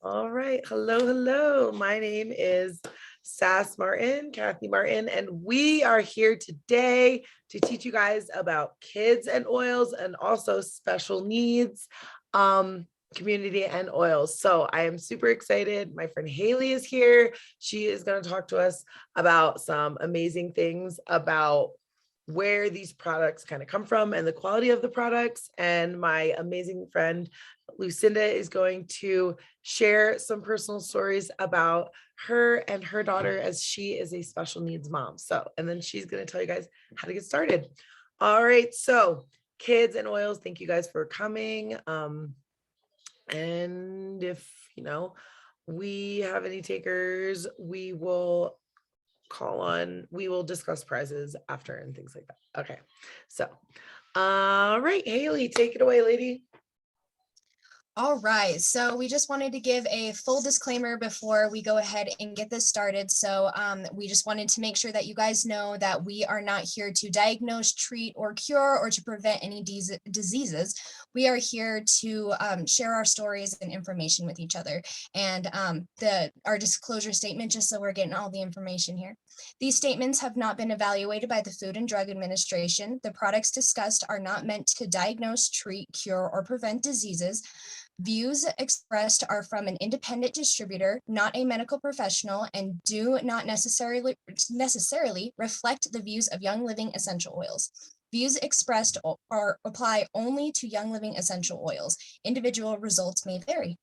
All right. Hello, hello. My name is Sass Martin, Kathy Martin, and we are here today to teach you guys about kids and oils and also special needs community and oils. So I am super excited. My friend Haley is here. She is going to talk to us about some amazing things about where these products kind of come from and the quality of the products. And my amazing friend Lucinda is going to share some personal stories about her and her daughter as she is a special needs mom. So, and then she's going to tell you guys how to get started. All right. So, kids and oils, thank you guys for coming. And if, we have any takers, we will discuss prizes after and things like that. Okay. So, all right, Haley, take it away, lady. All right, so we just wanted to give a full disclaimer before we go ahead and get this started. So we just wanted to make sure that you guys know that we are not here to diagnose, treat, or cure, or to prevent any diseases. We are here to share our stories and information with each other. And our disclosure statement, just so we're getting all the information here. These statements have not been evaluated by the Food and Drug Administration. The products discussed are not meant to diagnose, treat, cure, or prevent diseases. Views expressed are from an independent distributor, not a medical professional, and do not necessarily reflect the views of Young Living Essential Oils. Views expressed apply only to Young Living Essential Oils. Individual results may vary.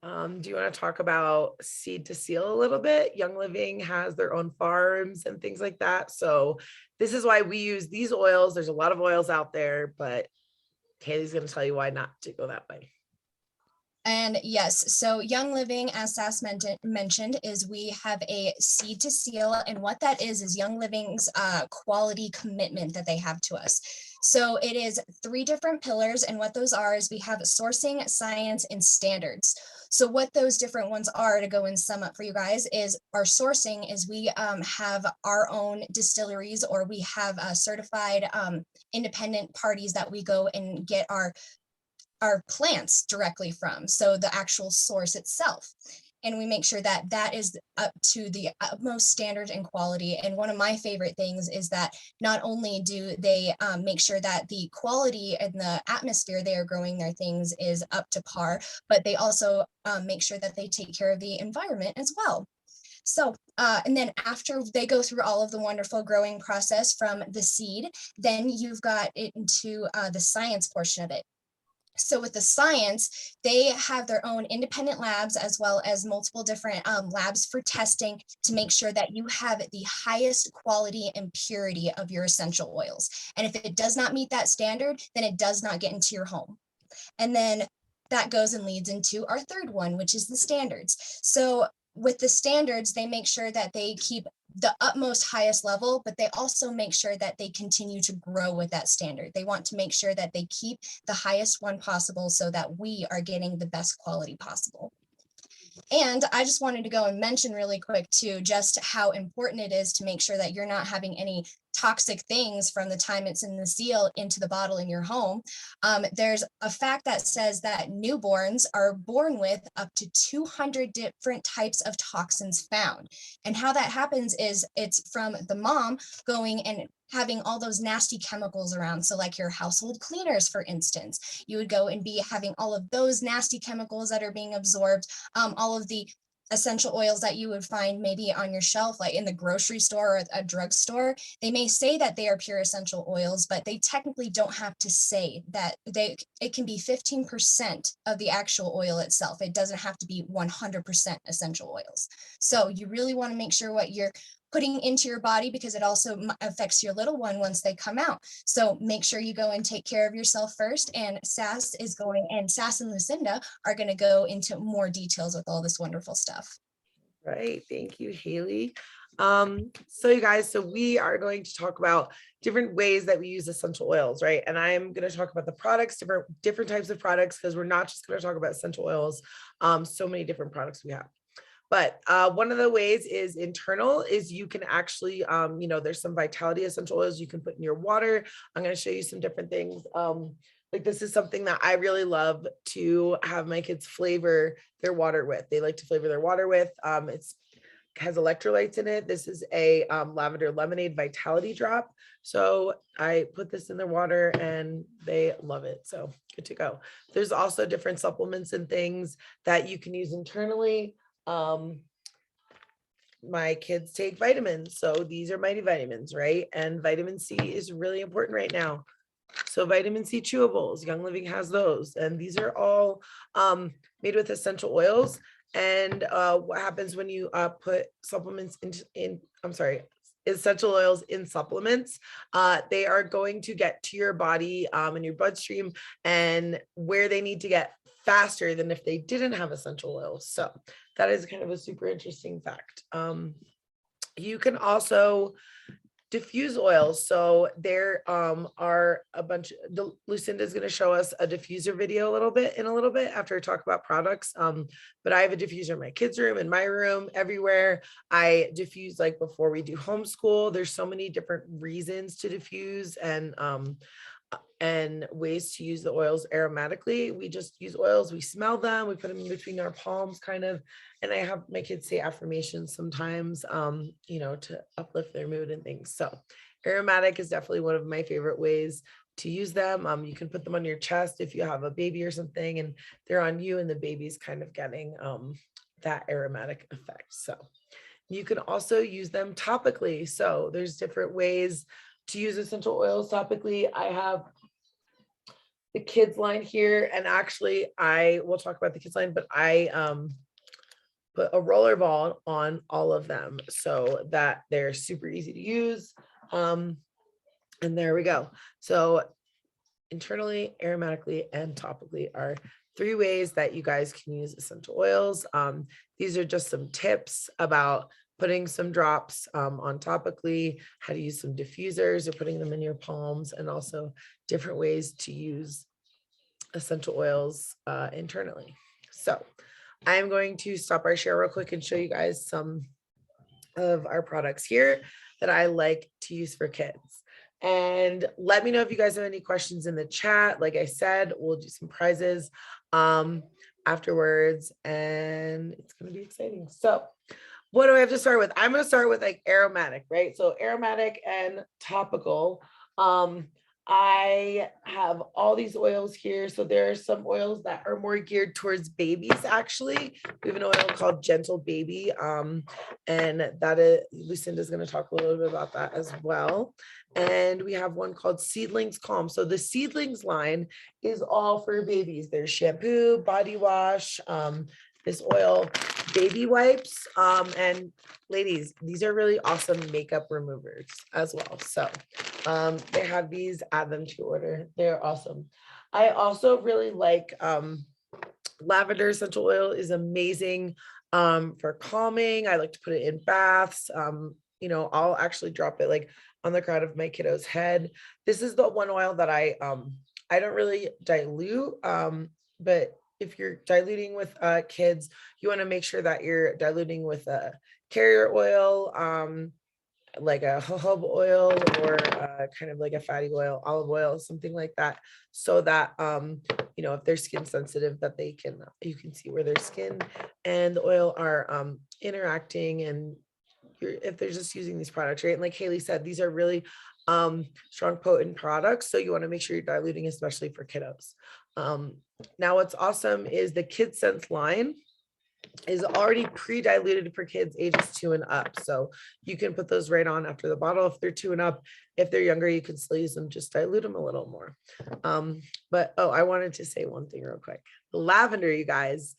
Do you want to talk about Seed to Seal a little bit? Young Living has their own farms and things like that. So this is why we use these oils. There's a lot of oils out there, but Haley's going to tell you why not to go that way. And yes, so Young Living, as Sass mentioned, is we have a Seed to Seal, and what that is Young Living's quality commitment that they have to us. So it is 3 different pillars, and what those are is we have sourcing, science, and standards. So what those different ones are, to go and sum up for you guys, is our sourcing is we have our own distilleries, or we have certified independent parties that we go and get our plants directly from, so the actual source itself. And we make sure that that is up to the utmost standard and quality. And one of my favorite things is that not only do they make sure that the quality and the atmosphere they are growing their things is up to par, but they also make sure that they take care of the environment as well. So, and then after they go through all of the wonderful growing process from the seed, then you've got it into the science portion of it. So with the science, they have their own independent labs as well as multiple different labs for testing to make sure that you have the highest quality and purity of your essential oils. And if it does not meet that standard, then it does not get into your home. And then that goes and leads into our third one, which is the standards. So with the standards, they make sure that they keep the utmost highest level, but they also make sure that they continue to grow with that standard. They want to make sure that they keep the highest one possible so that we are getting the best quality possible. And I just wanted to go and mention really quick too, just how important it is to make sure that you're not having any toxic things from the time it's in the seal into the bottle in your home. There's a fact that says that newborns are born with up to 200 different types of toxins found. And how that happens is it's from the mom going and having all those nasty chemicals around. So like your household cleaners, for instance, you would go and be having all of those nasty chemicals that are being absorbed, all of the essential oils that you would find maybe on your shelf, like in the grocery store or a drugstore. They may say that they are pure essential oils, but they technically don't have to say that. It can be 15% of the actual oil itself. It doesn't have to be 100% essential oils. So you really want to make sure what you're putting into your body, because it also affects your little one once they come out. So make sure you go and take care of yourself first. And Sass and Lucinda are going to go into more details with all this wonderful stuff. Right. Thank you, Haley. So you guys, so we are going to talk about different ways that we use essential oils, right? And I'm going to talk about the products, different types of products, because we're not just going to talk about essential oils. So many different products we have. But one of the ways is internal, is you can actually, there's some vitality essential oils you can put in your water. I'm going to show you some different things. like this is something that I really love to have my kids flavor their water with. They like to flavor their water with. It's has electrolytes in it. This is a lavender lemonade vitality drop. So I put this in their water and they love it. So good to go. There's also different supplements and things that you can use internally. My kids take vitamins. So these are mighty vitamins, right? And vitamin C is really important right now. So vitamin C chewables, Young Living has those. And these are all made with essential oils. And what happens when you put supplements essential oils in supplements, they are going to get to your body and your bloodstream and where they need to get faster than if they didn't have essential oils. So that is kind of a super interesting fact. You can also diffuse oils. So there are a bunch, Lucinda is going to show us a diffuser video in a little bit after I talk about products. But I have a diffuser in my kids' room, in my room, everywhere. I diffuse like before we do homeschool. There's so many different reasons to diffuse and ways to use the oils aromatically. We just use oils, we smell them, we put them in between our palms kind of, and I have my kids say affirmations sometimes, you know, to uplift their mood and things. So aromatic is definitely one of my favorite ways to use them. You can put them on your chest if you have a baby or something and they're on you and the baby's kind of getting that aromatic effect. So you can also use them topically. So there's different ways to use essential oils topically. I have the kids line here, and actually I will talk about the kids line, but I put a roller ball on all of them so that they're super easy to use. And there we go. So internally, aromatically, and topically are 3 ways that you guys can use essential oils. These are just some tips about putting some drops on topically, how to use some diffusers or putting them in your palms, and also different ways to use essential oils internally. So I'm going to stop our share real quick and show you guys some of our products here that I like to use for kids. And let me know if you guys have any questions in the chat. Like I said, we'll do some prizes afterwards, and it's going to be exciting. So what do I have to start with? I'm going to start with like aromatic, right? So aromatic and topical. I have all these oils here. So there are some oils that are more geared towards babies. Actually, we have an oil called Gentle Baby. And that is, Lucinda's going to talk a little bit about that as well. And we have one called Seedlings Calm. So the Seedlings line is all for babies. There's shampoo, body wash, this oil, baby wipes, and ladies, these are really awesome makeup removers as well. So they have these, add them to your order. They're awesome. I also really like lavender essential oil is amazing for calming. I like to put it in baths. You know, I'll actually drop it like on the crown of my kiddo's head. This is the one oil that I don't really dilute, but if you're diluting with kids, you want to make sure that you're diluting with a carrier oil, like a jojoba oil, or kind of like a fatty oil, olive oil, something like that, so that you know, if they're skin sensitive, that they can, you can see where their skin and the oil are interacting, and if they're just using these products, right? And like Haley said, these are really strong, potent products. So you want to make sure you're diluting, especially for kiddos. Now what's awesome is the Kid Sense line is already pre-diluted for kids ages 2 and up. So you can put those right on after the bottle if they're 2 and up. If they're younger, you can still use them, just dilute them a little more. But I wanted to say one thing real quick. Lavender, you guys.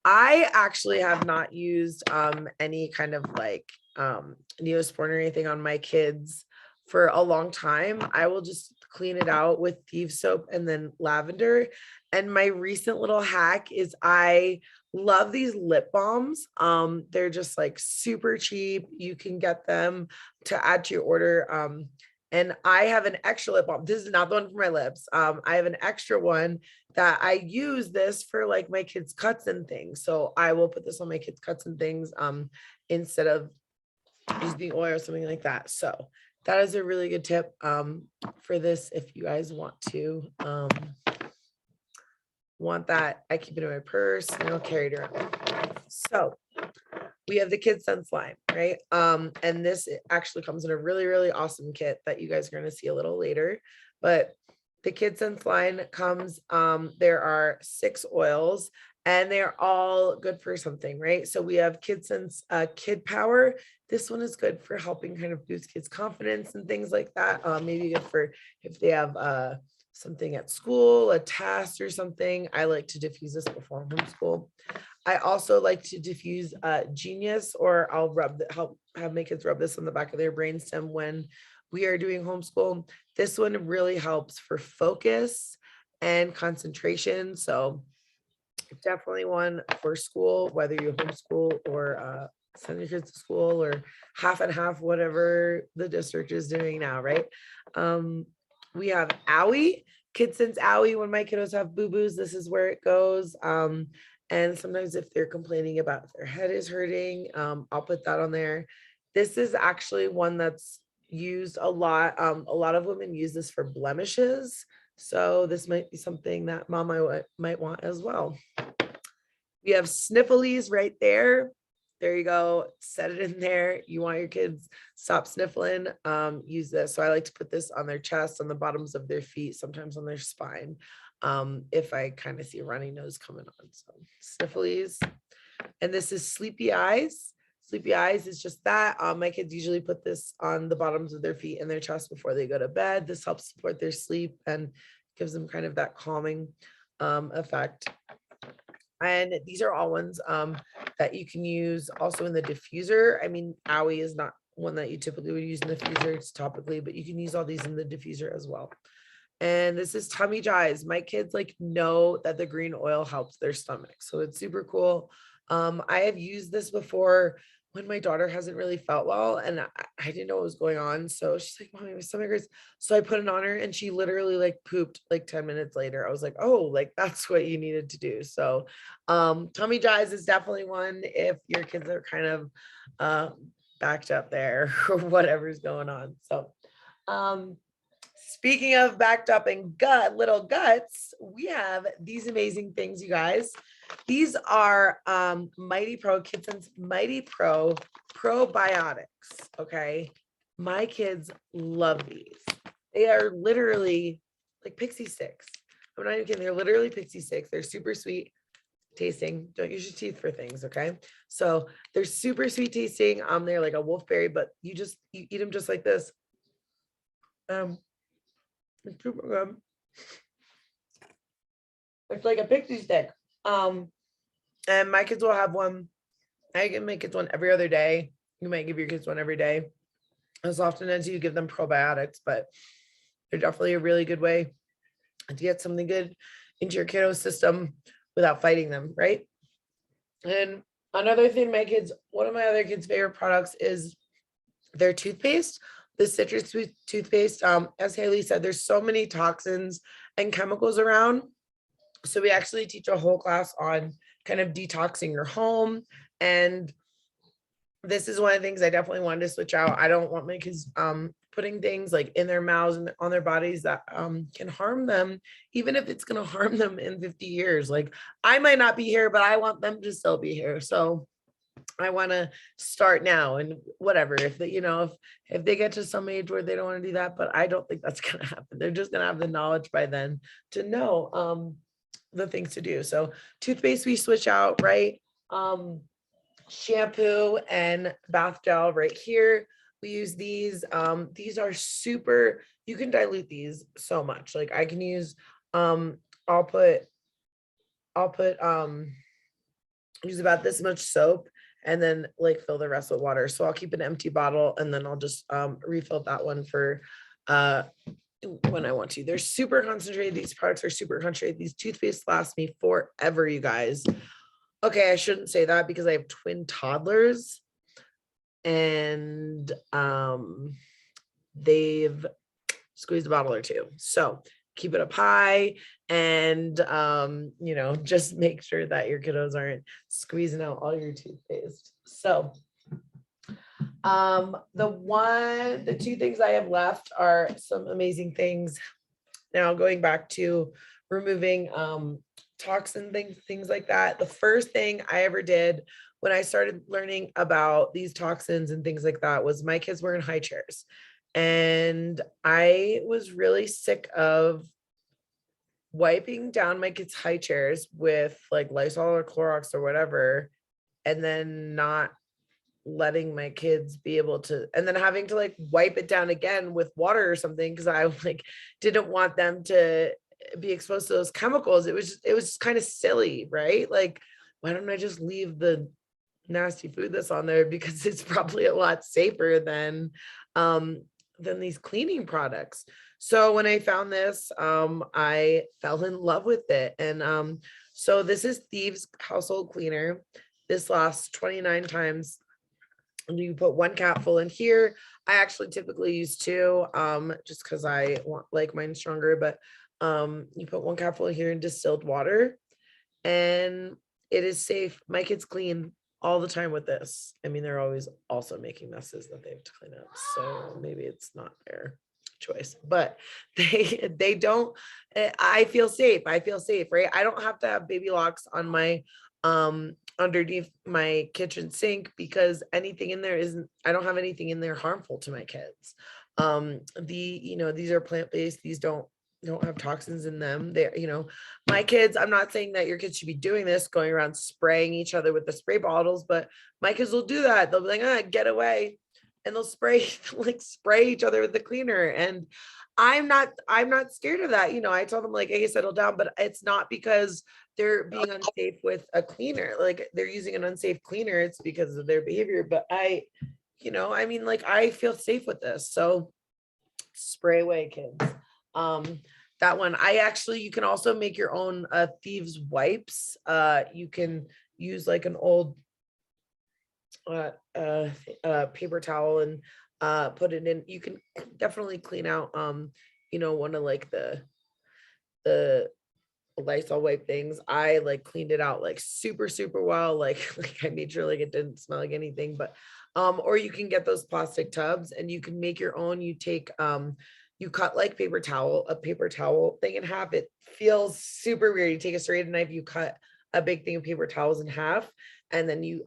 I actually have not used any kind of like Neosporin or anything on my kids for a long time. I will just clean it out with Thieves soap and then lavender. And my recent little hack is I love these lip balms. They're just like super cheap. You can get them to add to your order. And I have an extra lip balm. This is not the one for my lips. I have an extra one that I use this for like my kids' cuts and things. So I will put this on my kids' cuts and things instead of using oil or something like that. So that is a really good tip for this. If you guys want that, I keep it in my purse and I'll carry it around. So we have the Kids Sense line, right? And this actually comes in a really, really awesome kit that you guys are going to see a little later. But the Kids Sense line comes, there are 6 oils and they're all good for something, right? So we have Kids Sense Kid Power. This one is good for helping kind of boost kids' confidence and things like that. Maybe good for if they have something at school, a test or something. I like to diffuse this before homeschool. I also like to diffuse Genius, or I'll help have my kids rub this on the back of their brainstem when we are doing homeschool. This one really helps for focus and concentration. So definitely one for school, whether you homeschool or send your kids to school or half and half, whatever the district is doing now, right? We have Owie, Kids Sense Owie. When my kiddos have boo-boos, this is where it goes. And sometimes if they're complaining about their head is hurting, I'll put that on there. This is actually one that's used a lot. A lot of women use this for blemishes. So this might be something that mom might want as well. We have Sniffles right there. There you go. Set it in there. You want your kids stop sniffling, use this. So I like to put this on their chest, on the bottoms of their feet, sometimes on their spine, if I kind of see a runny nose coming on. So Sniffles. And this is Sleepy Eyes. Sleepy Eyes is just that. My kids usually put this on the bottoms of their feet and their chest before they go to bed. This helps support their sleep and gives them kind of that calming effect. And these are all ones that you can use also in the diffuser. I mean, Owie is not one that you typically would use in the diffuser, it's topically, but you can use all these in the diffuser as well. And this is Tummy Jies. My kids like know that the green oil helps their stomach. So it's super cool. I have used this before when my daughter hasn't really felt well and I didn't know what was going on. So she's like, Mommy, my stomach hurts. So I put it on her and she literally like pooped like 10 minutes later. I was like, oh, like that's what you needed to do. So Tummy Jies is definitely one if your kids are kind of backed up there or whatever's going on. So speaking of backed up and little guts, we have these amazing things, you guys. These are Mighty Pro, Kids Sense Mighty Pro probiotics. Okay. My kids love these. They are literally like pixie sticks. I'm not even kidding. They're literally pixie sticks. They're super sweet tasting. Don't use your teeth for things. Okay. So they're super sweet tasting. They're like a wolfberry, but you eat them just like this. It's super good. It's like a pixie stick. And my kids will have one. I can make kids one every other day. You might give your kids one every day, as often as you give them probiotics, but they're definitely a really good way to get something good into your kiddo system without fighting them, right? And another thing, one of my other kids' favorite products is their toothpaste, the citrus toothpaste. As Haley said, there's so many toxins and chemicals around. So we actually teach a whole class on kind of detoxing your home. And this is one of the things I definitely wanted to switch out. I don't want my kids putting things like in their mouths and on their bodies that can harm them, even if it's going to harm them in 50 years. Like I might not be here, but I want them to still be here. So I want to start now and whatever, if they get to some age where they don't want to do that, but I don't think that's going to happen. They're just going to have the knowledge by then to know the things to do. So toothpaste, we switch out, right? Shampoo and bath gel right here. We use these. These are super, you can dilute these so much. Like I can use, I'll put use about this much soap and then like fill the rest with water. So I'll keep an empty bottle and then I'll just refill that one for when I want to. They're super concentrated. These products are super concentrated. These toothpaste last me forever, you guys. Okay, I shouldn't say that because I have twin toddlers and they've squeezed a bottle or two. So keep it up high and just make sure that your kiddos aren't squeezing out all your toothpaste. So The two things I have left are some amazing things. Now going back to removing toxin things like that. The first thing I ever did when I started learning about these toxins and things like that was my kids were in high chairs. And I was really sick of wiping down my kids' high chairs with like Lysol or Clorox or whatever, and then not letting my kids be able to, and then having to like wipe it down again with water or something because I like didn't want them to be exposed to those chemicals. It was just kind of silly, right? Like, why don't I just leave the nasty food that's on there because it's probably a lot safer than these cleaning products. So when I found this, I fell in love with it. And so this is Thieves household cleaner. This lasts 29 times. And you put one capful in here. I actually typically use two, just because I want like mine stronger, but you put one capful in here in distilled water, and it is safe. My kids clean all the time with this. I mean, they're always also making messes that they have to clean up. So maybe it's not their choice, but they don't. I feel safe. I feel safe, right? I don't have to have baby locks on my underneath my kitchen sink because anything in there isn't, I don't have anything in there harmful to my kids. These are plant-based. These don't have toxins in them. They're, my kids, I'm not saying that your kids should be doing this, going around spraying each other with the spray bottles, but my kids will do that. They'll be like, get away. And they'll spray each other with the cleaner. And I'm not scared of that. I tell them like, hey, settle down, but it's not because they're being unsafe with a cleaner. Like they're using an unsafe cleaner. It's because of their behavior. But I mean, like I feel safe with this. So spray away, kids. That one, you can also make your own Thieves wipes. You can use like an old paper towel and put it in. You can definitely clean out one of like the Lysol wipe things. I like cleaned it out like super well, like I made sure like it didn't smell like anything. But or you can get those plastic tubs and you can make your own. You take you cut like a paper towel thing in half. It feels super weird. You take a serrated knife, you cut a big thing of paper towels in half, and then you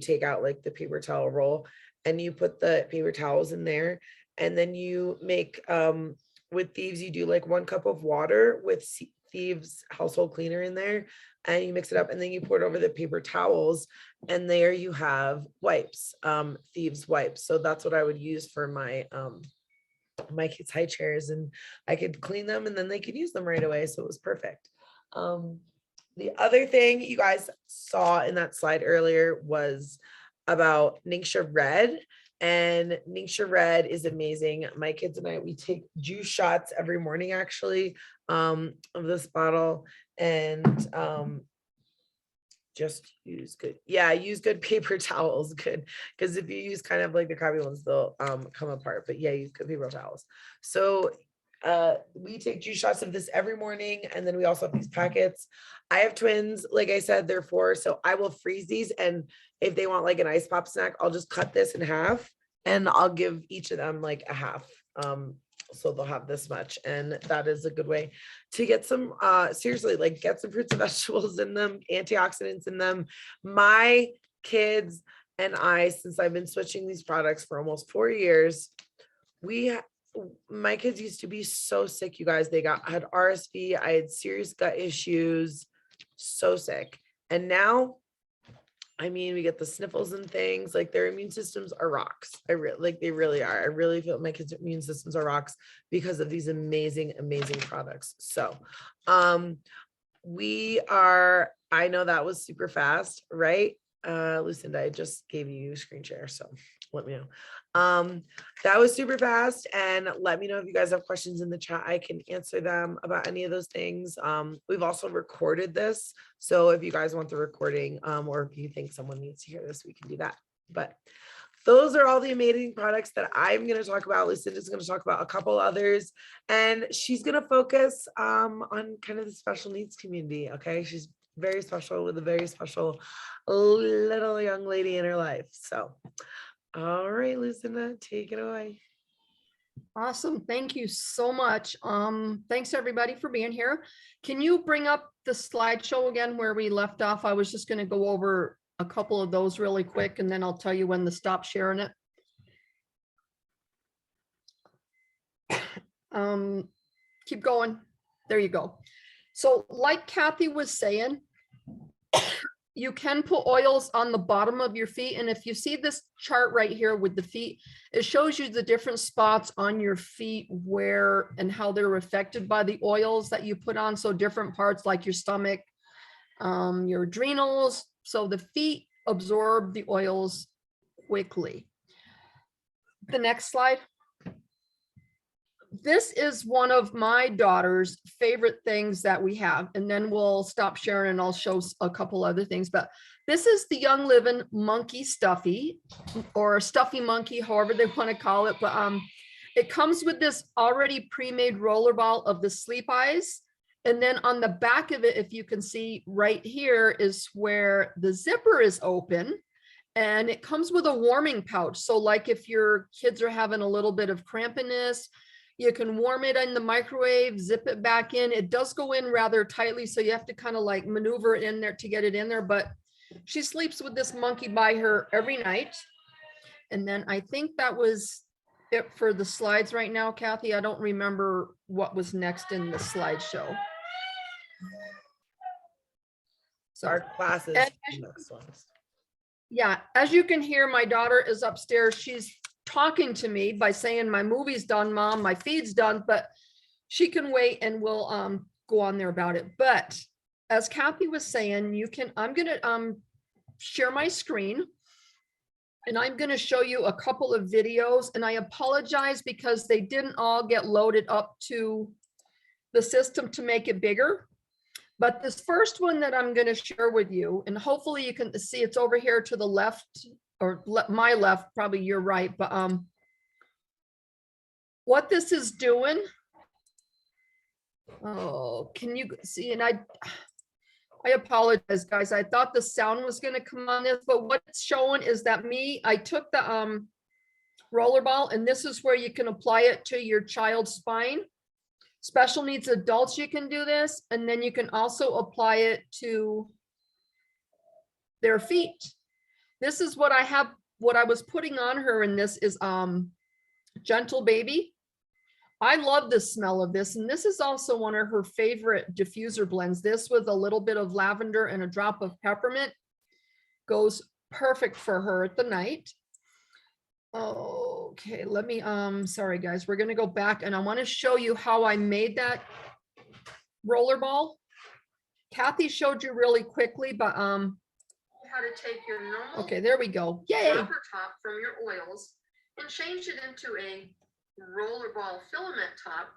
take out like the paper towel roll and you put the paper towels in there, and then you make with Thieves, you do like 1 cup of water with Thieves household cleaner in there, and you mix it up, and then you pour it over the paper towels, and there you have wipes, Thieves wipes. So that's what I would use for my kids' high chairs, and I could clean them and then they could use them right away. So it was perfect. The other thing you guys saw in that slide earlier was about Ningxia Red. And Ningxia Red is amazing. My kids and I, we take juice shots every morning actually of this bottle, and just use good paper towels. Good, because if you use kind of like the crappy ones, they'll come apart. But yeah, use good paper towels. So we take juice shots of this every morning, and then we also have these packets. I have twins, like I said, they're 4, so I will freeze these, and if they want like an ice pop snack, I'll just cut this in half and I'll give each of them like a half. So they'll have this much, and that is a good way to get some seriously, like get some fruits and vegetables in them, antioxidants in them. My kids and I, since I've been switching these products for almost 4 years, my kids used to be so sick, you guys. They had RSV, I had serious gut issues, so sick. And now, I mean, we get the sniffles and things, like their immune systems are rocks. They really are. I really feel my kids' immune systems are rocks because of these amazing products. So I know that was super fast, right? Lucinda, I just gave you screen share, so let me know. That was super fast, and let me know if you guys have questions in the chat. I can answer them about any of those things. We've also recorded this, so if you guys want the recording, or if you think someone needs to hear this, we can do that. But those are all the amazing products that I'm going to talk about. Lucinda's going to talk about a couple others, and she's going to focus on kind of the special needs community. Okay, she's very special, with a very special little young lady in her life. So All right, Lucinda, take it away. Awesome. Thank you so much. Thanks everybody for being here. Can you bring up the slideshow again where we left off? I was just going to go over a couple of those really quick and then I'll tell you when to stop sharing it. Keep going. There you go. So like Kathy was saying, you can put oils on the bottom of your feet. And if you see this chart right here with the feet, it shows you the different spots on your feet where and how they're affected by the oils that you put on. So different parts like your stomach, your adrenals. So the feet absorb the oils quickly. The next slide. This is one of my daughter's favorite things that we have, and then we'll stop sharing and I'll show a couple other things. But this is the Young Living Monkey Stuffy, or Stuffy Monkey, however they want to call it. But it comes with this already pre-made roller ball of the sleep eyes. And then on the back of it, if you can see right here, is where the zipper is open. And it comes with a warming pouch. So like if your kids are having a little bit of crampiness, you can warm it in the microwave, zip it back in. It does go in rather tightly, so you have to kind of like maneuver it in there to get it in there. But she sleeps with this monkey by her every night. And then I think that was it for the slides right now, Kathy. I don't remember what was next in the slideshow. So Our classes. And- next ones. yeah, as you can hear, my daughter is upstairs. She's talking to me by saying my movie's done, Mom, my feed's done, but she can wait and we'll go on there about it. But as Kathy was saying, you can, I'm gonna share my screen and I'm gonna show you a couple of videos, and I apologize because they didn't all get loaded up to the system to make it bigger. But this first one that I'm gonna share with you, and hopefully you can see it's over here to the left, or my left, probably your right, but what this is doing, oh, can you see? And I apologize, guys. I thought the sound was going to come on this, but what it's showing is that I took the roller ball, and this is where you can apply it to your child's spine. Special needs adults, you can do this, and then you can also apply it to their feet. This is what I have, what I was putting on her, and this is Gentle Baby. I love the smell of this, and this is also one of her favorite diffuser blends. This with a little bit of lavender and a drop of peppermint goes perfect for her at the night. Okay, let me, sorry guys, we're gonna go back and I wanna show you how I made that roller ball. Kathy showed you really quickly, but how to take your normal, okay, there we go. Yay. Rubber top from your oils and change it into a roller ball filament top,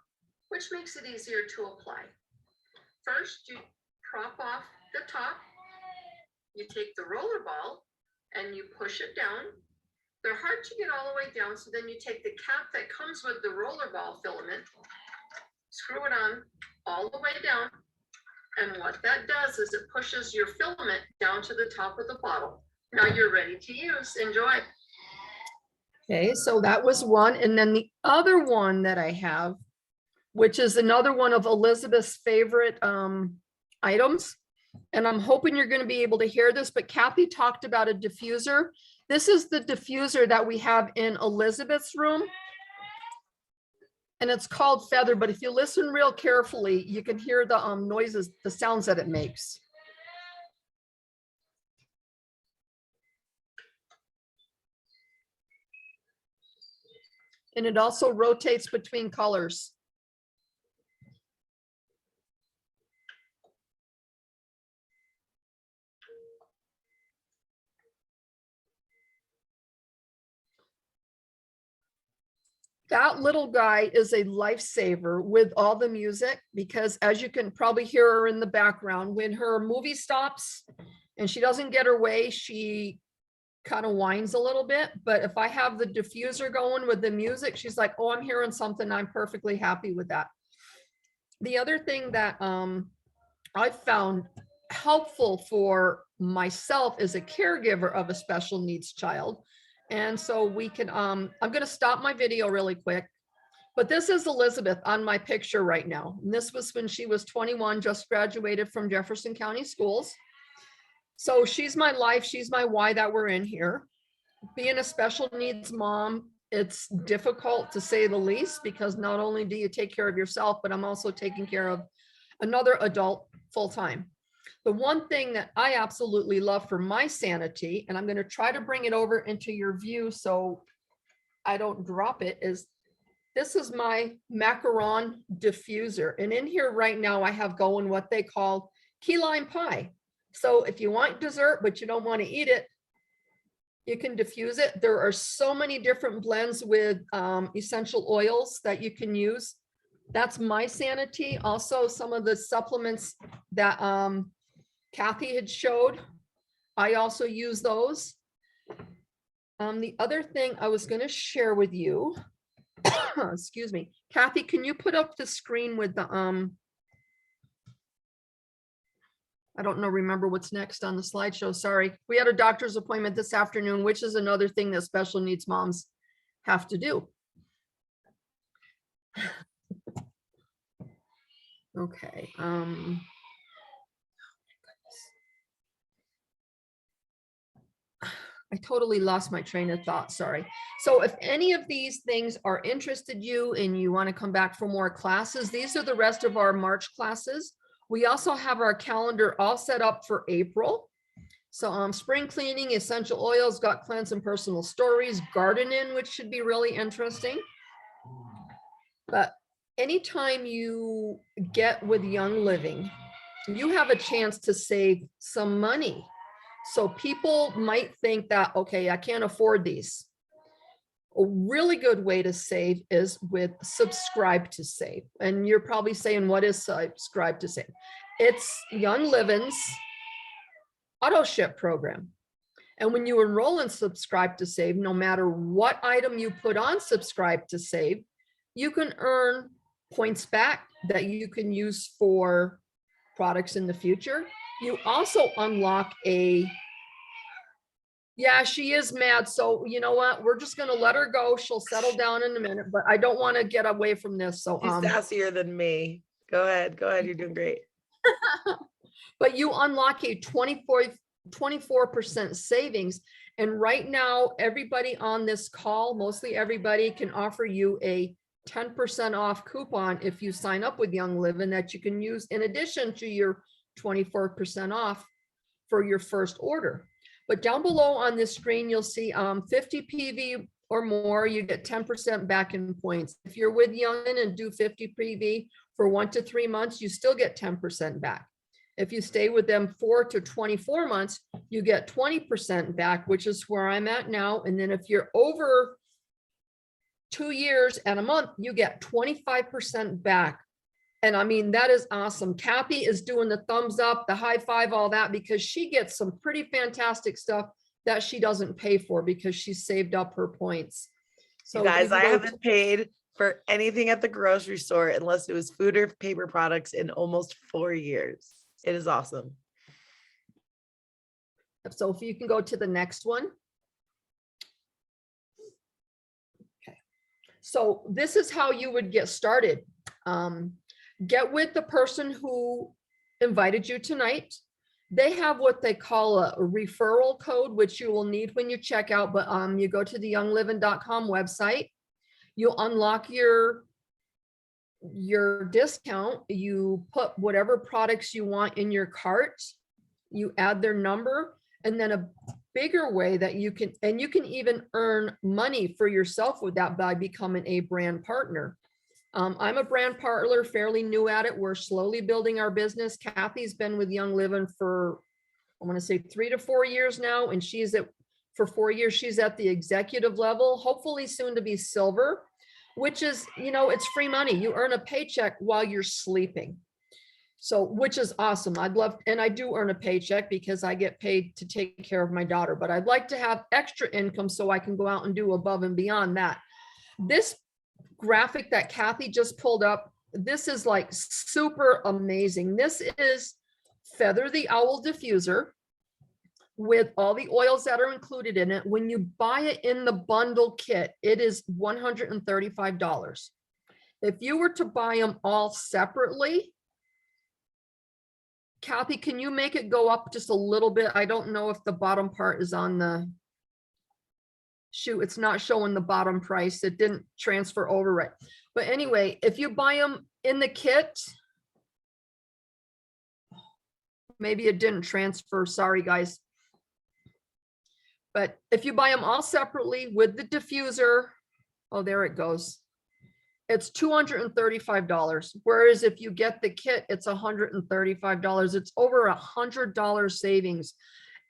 which makes it easier to apply. First, you prop off the top, you take the roller ball and you push it down. They're hard to get all the way down, so then you take the cap that comes with the roller ball filament, screw it on all the way down, and what that does is it pushes your filament down to the top of the bottle. Now you're ready to use. Enjoy. Okay, so that was one. And then the other one that I have, which is another one of Elizabeth's favorite items. And I'm hoping you're going to be able to hear this, but Kathy talked about a diffuser. This is the diffuser that we have in Elizabeth's room. And it's called Feather, but if you listen real carefully, you can hear the noises, the sounds that it makes. And it also rotates between colors. That little guy is a lifesaver with all the music, because as you can probably hear her in the background, when her movie stops and she doesn't get her way, she kind of whines a little bit. But if I have the diffuser going with the music, she's like, oh, I'm hearing something. I'm perfectly happy with that. The other thing that I found helpful for myself as a caregiver of a special needs child, And so we can, I'm going to stop my video really quick. But this is Elizabeth on my picture right now. And this was when she was 21, just graduated from Jefferson County Schools. So she's my life, she's my why that we're in here. Being a special needs mom, it's difficult to say the least, because not only do you take care of yourself, but I'm also taking care of another adult full-time. The one thing that I absolutely love for my sanity, and I'm going to try to bring it over into your view so I don't drop it, is this is my macaron diffuser. And in here right now, I have going what they call key lime pie. So if you want dessert, but you don't want to eat it, you can diffuse it. There are so many different blends with essential oils that you can use. That's my sanity. Also, some of the supplements that Kathy had showed, I also use those. The other thing I was going to share with you, excuse me, Kathy, can you put up the screen with the I don't know, remember what's next on the slideshow. Sorry. We had a doctor's appointment this afternoon, which is another thing that special needs moms have to do. Okay. I totally lost my train of thought. Sorry. So if any of these things are interested you and you want to come back for more classes, these are the rest of our March classes. We also have our calendar all set up for April. So spring cleaning, essential oils, gut cleanse, and personal stories, gardening, which should be really interesting. But anytime you get with Young Living, you have a chance to save some money. So people might think that, okay, I can't afford these. A really good way to save is with Subscribe to Save. And you're probably saying, what is Subscribe to Save? It's Young Living's auto ship program. And when you enroll in Subscribe to Save, no matter what item you put on Subscribe to Save, you can earn points back that you can use for products in the future. You also unlock a, yeah, she is mad. So you know what? We're just going to let her go. She'll settle down in a minute, but I don't want to get away from this. So She's sassier than me. Go ahead. Go ahead. You're doing great. But you unlock a 24% savings. And right now, everybody on this call, mostly everybody, can offer you a 10% off coupon if you sign up with Young Living that you can use in addition to your 24% off for your first order. But down below on this screen, you'll see 50 PV or more, you get 10% back in points. If you're with Young and do 50 PV for 1 to 3 months, you still get 10% back. If you stay with them 4 to 24 months, you get 20% back, which is where I'm at now. And then if you're over 2 years and a month, you get 25% back. And I mean, that is awesome. Kathy is doing the thumbs up, the high five, all that, because she gets some pretty fantastic stuff that she doesn't pay for because she saved up her points. So you guys, I haven't paid for anything at the grocery store unless it was food or paper products in almost 4 years. It is awesome. So if you can go to the next one. Okay. So this is how you would get started. Get with the person who invited you tonight. They have what they call a referral code, which you will need when you check out, but you go to the youngliving.com website. You unlock your discount. You put whatever products you want in your cart. You add their number, and then a bigger way that you can, and you can even earn money for yourself with that by becoming a brand partner. I'm a brand partner, fairly new at it. We're slowly building our business. Kathy's been with Young Living for, I want to say 3 to 4 years now. And she's for 4 years, she's at the executive level, hopefully soon to be silver, which is, you know, it's free money. You earn a paycheck while you're sleeping. So, which is awesome. I'd love, and I do earn a paycheck because I get paid to take care of my daughter, but I'd like to have extra income so I can go out and do above and beyond that. This graphic that Kathy just pulled up, this is like super amazing. This is Feather the Owl Diffuser. with all the oils that are included in it. When you buy it in the bundle kit, it is $135. If you were to buy them all separately, Kathy, can you make it go up just a little bit? I don't know if the bottom part is on the shoot. It's not showing the bottom price. It didn't transfer over right. But anyway, if you buy them in the kit, maybe it didn't transfer. Sorry, guys. But if you buy them all separately with the diffuser, oh, there it goes. It's $235. Whereas if you get the kit, it's $135. It's over $100 savings.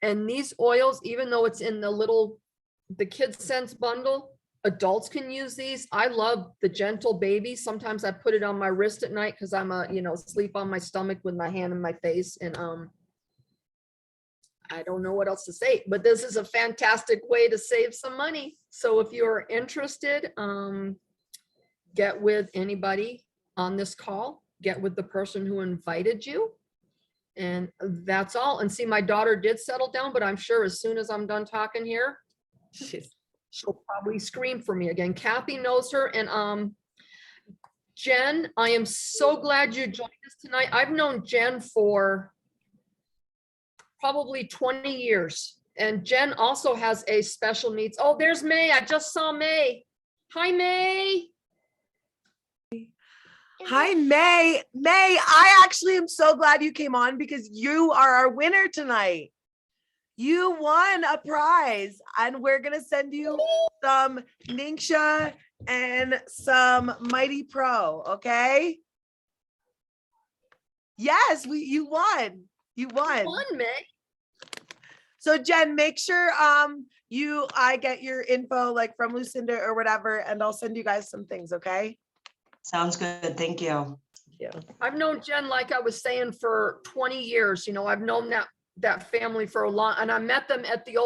And these oils, even though it's in the Kids Sense bundle, adults can use these. I love the Gentle Baby. Sometimes I put it on my wrist at night because I'm sleep on my stomach with my hand in my face. And I don't know what else to say, but this is a fantastic way to save some money. So if you're interested, get with anybody on this call, get with the person who invited you. And that's all. And see, my daughter did settle down, but I'm sure as soon as I'm done talking here, she'll probably scream for me again. Kathy knows her. And Jen, I am so glad you joined us tonight. I've known Jen for probably 20 years. And Jen also has a special needs. Oh, there's May. I just saw May. Hi, May. Hi, May. May, I actually am so glad you came on because you are our winner tonight. You won a prize and we're going to send you some Ningxia and some Mighty Pro, okay? Yes, you won. You won. Won, May. So Jen, make sure I get your info like from Lucinda or whatever, and I'll send you guys some things, okay? Sounds good. Thank you. Yeah. I've known Jen, like I was saying, for 20 years. I've known that family for a long, and I met them at the old